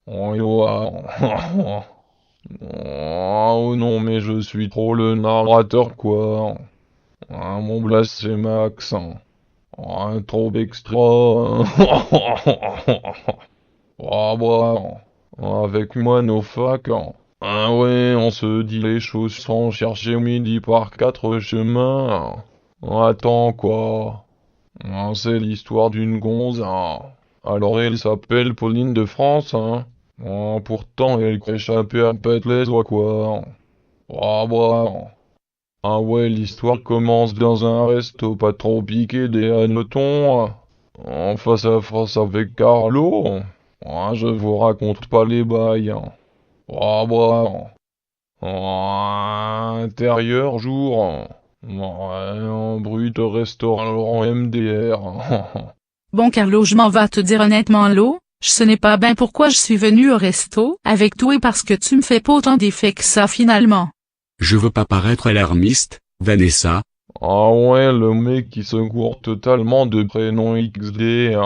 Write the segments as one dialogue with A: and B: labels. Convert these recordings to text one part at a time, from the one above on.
A: Oh, oh non, mais je suis trop le narrateur, quoi. Mon blast, c'est Max. Trop extra. Ah bah, avec moi, nos facs. Ah ouais, on se dit les choses sans chercher midi par quatre chemins. Attends, quoi. C'est l'histoire d'une gonze. Alors elle s'appelle Pauline de France, hein. Pourtant elle échappée à pète les oies, quoi. Ah bah. Ah ouais, l'histoire commence dans un resto pas trop piqué des hannetons, en face à face avec Carlo. Je vous raconte pas les bails. Ah bah. Intérieur jour. Un brut restaurant MDR.
B: Bon Carlo, je m'en vais te dire honnêtement l'eau, ce n'est pas ben pourquoi je suis venu au resto avec toi et parce que tu me fais pas autant d'effets que ça finalement.
C: Je veux pas paraître alarmiste, Vanessa.
A: Ah ouais, le mec qui se gourre totalement de prénom XD.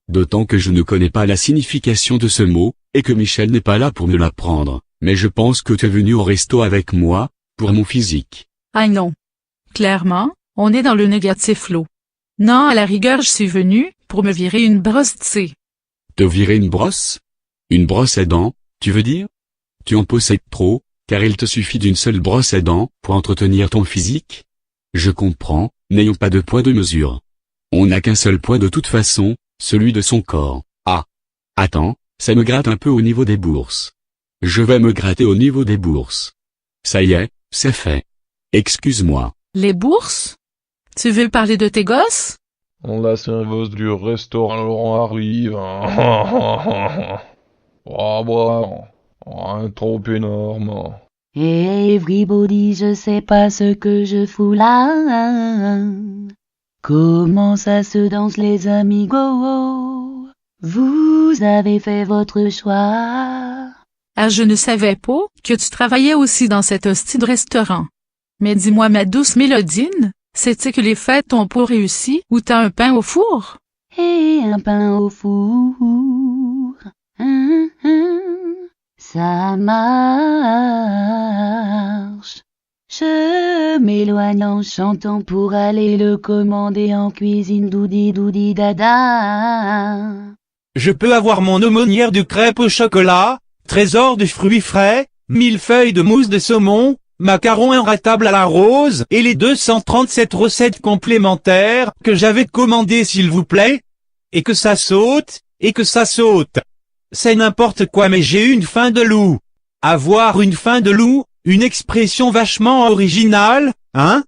C: D'autant que je ne connais pas la signification de ce mot, et que Michel n'est pas là pour me l'apprendre, mais je pense que tu es venu au resto avec moi, pour mon physique.
B: Ah non. Clairement, on est dans le négatif l'eau. Non, à la rigueur je suis venu pour me virer une brosse de sais.
C: Te virer une brosse? Une brosse à dents, tu veux dire? Tu en possèdes trop, car il te suffit d'une seule brosse à dents pour entretenir ton physique? Je comprends, n'ayons pas de poids de mesure. On n'a qu'un seul poids de toute façon, celui de son corps. Ah! Attends, ça me gratte un peu au niveau des bourses. Je vais me gratter au niveau des bourses. Ça y est, c'est fait. Excuse-moi.
B: Les bourses? Tu veux parler de tes gosses?
A: La serveuse du restaurant Laurent arrive. Ah bah, trop énorme.
D: Hey everybody, je sais pas ce que je fous là. Comment ça se danse les amigos? Vous avez fait votre choix.
B: Ah, je ne savais pas que tu travaillais aussi dans cet hostie de restaurant. Mais dis-moi ma douce Mélodine, c'est-tu que les fêtes ont pas réussi ou t'as un pain au four?
D: Et un pain au four. Ça marche. Je m'éloigne en chantant pour aller le commander en cuisine doudi doudi dada.
E: Je peux avoir mon aumônière de crêpes au chocolat, trésor de fruits frais, 1000 feuilles de mousse de saumon, macarons inratables à la rose et les 237 recettes complémentaires que j'avais commandées s'il vous plaît? Et que ça saute, et que ça saute. C'est n'importe quoi mais j'ai une faim de loup. Avoir une faim de loup, une expression vachement originale, hein?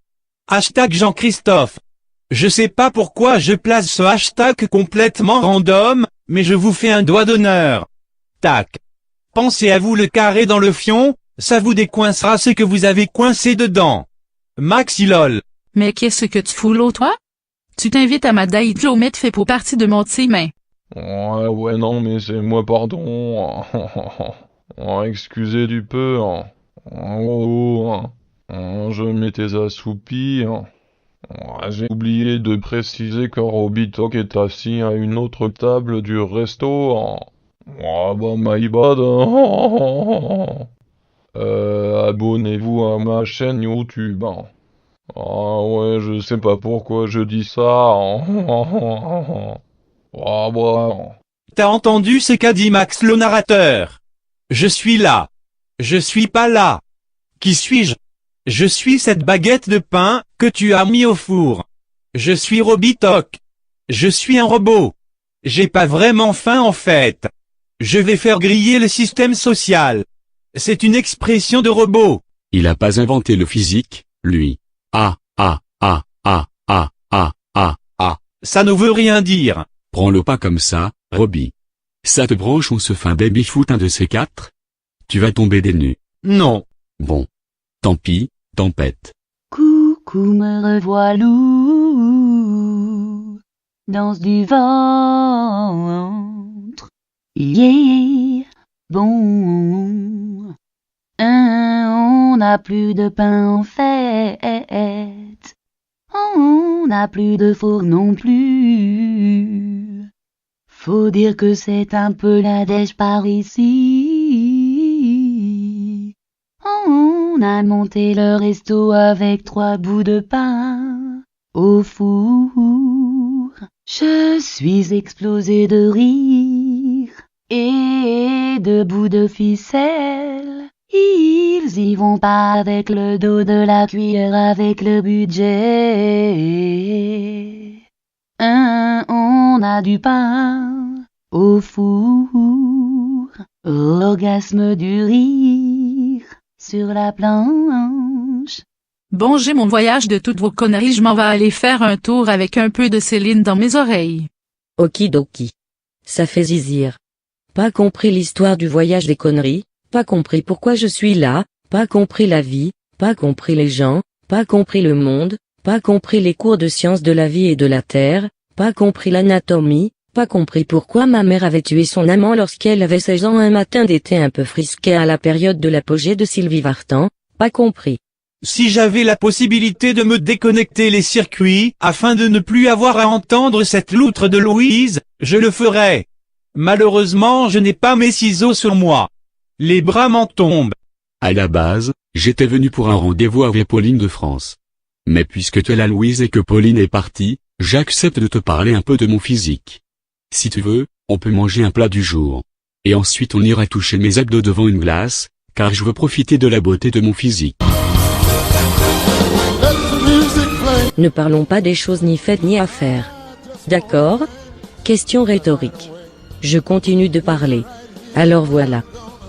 E: Hashtag Jean-Christophe. Je sais pas pourquoi je place ce hashtag complètement random, mais je vous fais un doigt d'honneur. Tac. Pensez à vous le carré dans le fion, ça vous décoincera ce que vous avez coincé dedans. Maxi lol.
B: Mais qu'est-ce que tu fous l'eau toi? Tu t'invites à ma date kilomètre fait pour partie de mon team.
A: Ouais, non, mais c'est moi, pardon. Excusez du peu. Je m'étais assoupi. J'ai oublié de préciser que Robitok est assis à une autre table du resto. Bah, my bad. Abonnez-vous à ma chaîne YouTube. Ah ouais, je sais pas pourquoi je dis ça. Ah bah.
E: T'as entendu ce qu'a dit Max le narrateur? Je suis là. Je suis pas là. Qui suis-je? Je suis cette baguette de pain que tu as mis au four. Je suis Robitok. Je suis un robot. J'ai pas vraiment faim en fait. Je vais faire griller le système social. C'est une expression de robot.
C: Il a pas inventé le physique, lui. Ah, ah, ah, ah, ah, ah, ah, ah.
E: Ça ne veut rien dire.
C: Prends-le pas comme ça, Robbie. Ça te branche, on se fait un baby-foot un de ces quatre? Tu vas tomber des nues.
E: Non.
C: Bon. Tant pis, tempête.
D: Coucou, me revoilà. Danse du ventre. Yeah, bon. On n'a plus de pain en fête. On n'a plus de four non plus. Faut dire que c'est un peu la dèche par ici. On a monté le resto avec 3 bouts de pain au four. Je suis explosé de rire et de bouts de ficelle. Ils y vont pas avec le dos de la cuillère, avec le budget. On a du pain au four, orgasme du rire sur la planche.
B: Bon, j'ai mon voyage de toutes vos conneries, je m'en vais aller faire un tour avec un peu de Céline dans mes oreilles.
F: Okidoki. Ça fait zizir. Pas compris l'histoire du voyage des conneries, pas compris pourquoi je suis là, pas compris la vie, pas compris les gens, pas compris le monde, pas compris les cours de sciences de la vie et de la terre, pas compris l'anatomie, pas compris pourquoi ma mère avait tué son amant lorsqu'elle avait 16 ans un matin d'été un peu frisqué à la période de l'apogée de Sylvie Vartan, pas compris.
E: Si j'avais la possibilité de me déconnecter les circuits, afin de ne plus avoir à entendre cette loutre de Louise, je le ferais. Malheureusement, je n'ai pas mes ciseaux sur moi. Les bras m'en tombent.
C: À la base, j'étais venu pour un rendez-vous avec Pauline de France. Mais puisque tu es la Louise et que Pauline est partie, j'accepte de te parler un peu de mon physique. Si tu veux, on peut manger un plat du jour. Et ensuite on ira toucher mes abdos devant une glace, car je veux profiter de la beauté de mon physique.
F: Ne parlons pas des choses ni faites ni à faire. D'accord? Question rhétorique. Je continue de parler. Alors voilà.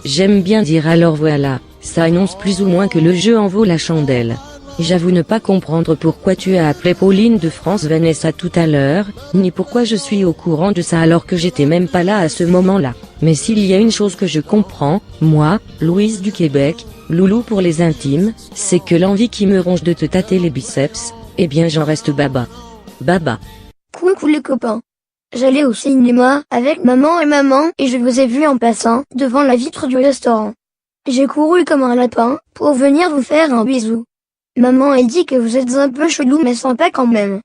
F: J'aime bien dire alors voilà, ça annonce plus ou moins que le jeu en vaut la chandelle. J'avoue ne pas comprendre pourquoi tu as appelé Pauline de France Vanessa tout à l'heure, ni pourquoi je suis au courant de ça alors que j'étais même pas là à ce moment-là. Mais s'il y a une chose que je comprends, moi, Louise du Québec, loulou pour les intimes, c'est que l'envie qui me ronge de te tâter les biceps, eh bien j'en reste baba. Baba.
G: Coucou les copains. J'allais au cinéma avec maman et je vous ai vu en passant devant la vitre du restaurant. J'ai couru comme un lapin pour venir vous faire un bisou. Maman elle dit que vous êtes un peu chelou mais sympa quand même.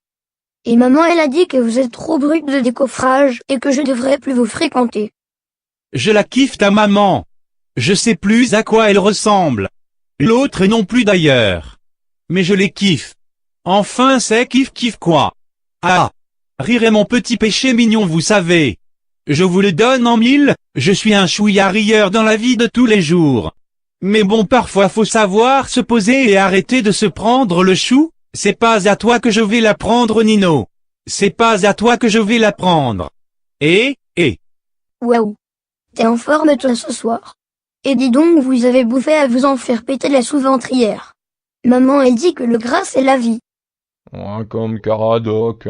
G: Et maman elle a dit que vous êtes trop brut de décoffrage et que je devrais plus vous fréquenter.
E: Je la kiffe ta maman. Je sais plus à quoi elle ressemble. L'autre non plus d'ailleurs. Mais je les kiffe. Enfin c'est kiff quoi. Ah. Rire est mon petit péché mignon vous savez. Je vous le donne en mille, je suis un chouïa rieur dans la vie de tous les jours. Mais bon parfois faut savoir se poser et arrêter de se prendre le chou, c'est pas à toi que je vais la prendre Nino. C'est pas à toi que je vais la prendre.
G: Waouh. T'es en forme toi ce soir. Et dis donc vous avez bouffé à vous en faire péter la sous-ventrière. Maman elle dit que le gras c'est la vie.
A: Ouais, comme Caradoc.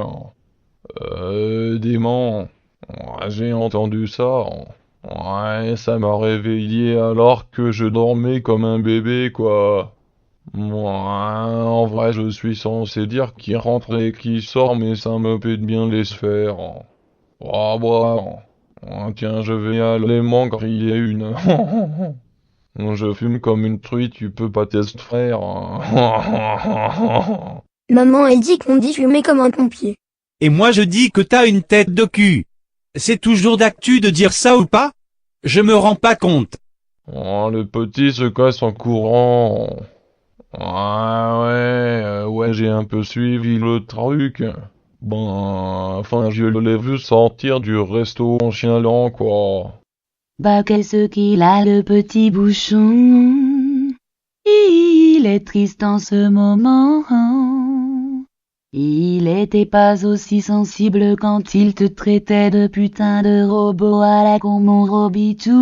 A: Dément. Ouais, j'ai entendu ça. Ouais, ça m'a réveillé alors que je dormais comme un bébé, quoi. Moi, en vrai, je suis censé dire qui rentre et qui sort, mais ça me pète bien les sphères. Ah, bah. Tiens, je vais aller m'en griller une. Je fume comme une truite, tu peux pas tester, frère.
G: Maman elle dit qu'on dit fumer comme un pompier.
E: Et moi je dis que t'as une tête de cul. C'est toujours d'actu de dire ça ou pas? Je me rends pas compte.
A: Oh, le petit se casse en courant. Ouais, j'ai un peu suivi le truc. Ben, enfin, je l'ai vu sortir du resto en chialant, quoi.
D: Bah qu'est-ce qu'il a le petit bouchon? Il est triste en ce moment. Il était pas aussi sensible quand il te traitait de putain de robot à la con mon Robitou.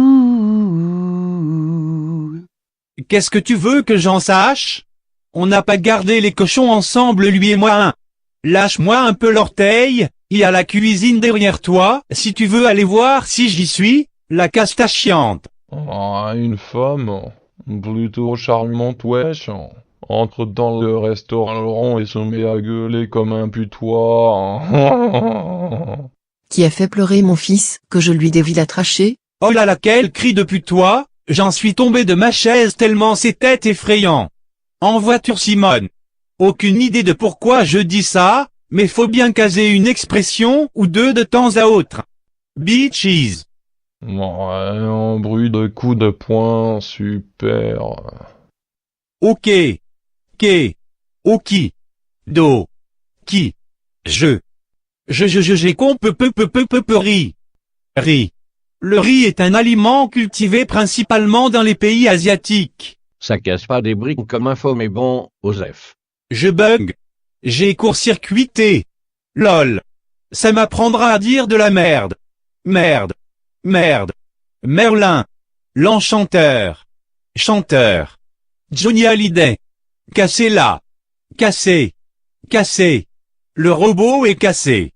E: Qu'est-ce que tu veux que j'en sache? On n'a pas gardé les cochons ensemble lui et moi. Lâche-moi un peu l'orteil, il y a la cuisine derrière toi, si tu veux aller voir si j'y suis, la casse-ta chiante.
A: Ah, une femme, plutôt charmante, wesh. Entre dans le restaurant et se met à gueuler comme un putois.
H: Qui a fait pleurer mon fils, que je lui dévie la trachée?
E: Oh là là quel cri de putois, j'en suis tombé de ma chaise tellement c'était effrayant. En voiture Simone. Aucune idée de pourquoi je dis ça, mais faut bien caser une expression ou deux de temps à autre. Bitches.
A: Ouais, un bruit de coups de poing, super.
E: Ok. Ke. Oki. Do. Qui. J'ai con peu riz. Riz. Le riz est un aliment cultivé principalement dans les pays asiatiques.
I: Ça casse pas des briques comme info mais bon, Osef.
E: Je bug. J'ai court-circuité. Lol. Ça m'apprendra à dire de la merde. Merde. Merde. Merlin. L'enchanteur. Chanteur. Johnny Hallyday. Cassé là. Cassé. Cassé. Le robot est cassé.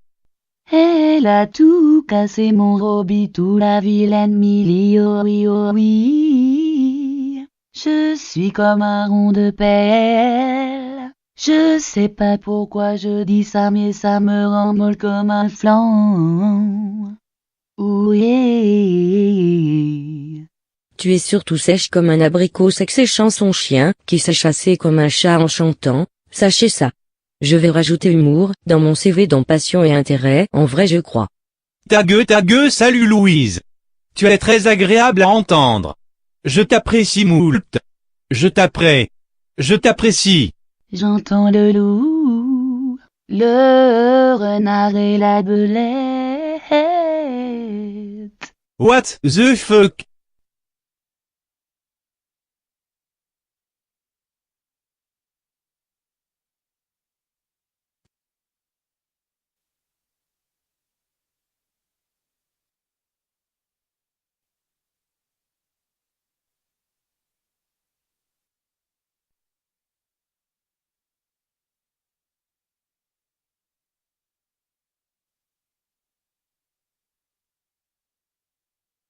D: Elle a tout cassé mon Robitou, la vilaine Millie, oh oui, oh oui. Je suis comme un rond de pelle. Je sais pas pourquoi je dis ça, mais ça me rend molle comme un flanc. Oui.
F: Tu es surtout sèche comme un abricot sec séchant son chien, qui sait chasser comme un chat en chantant, sachez ça. Je vais rajouter humour, dans mon CV dans passion et intérêt, en vrai je crois.
E: Ta gueule, salut Louise. Tu es très agréable à entendre. Je t'apprécie moult. Je t'apprécie.
D: J'entends le loup, le renard et la belette.
E: What the fuck?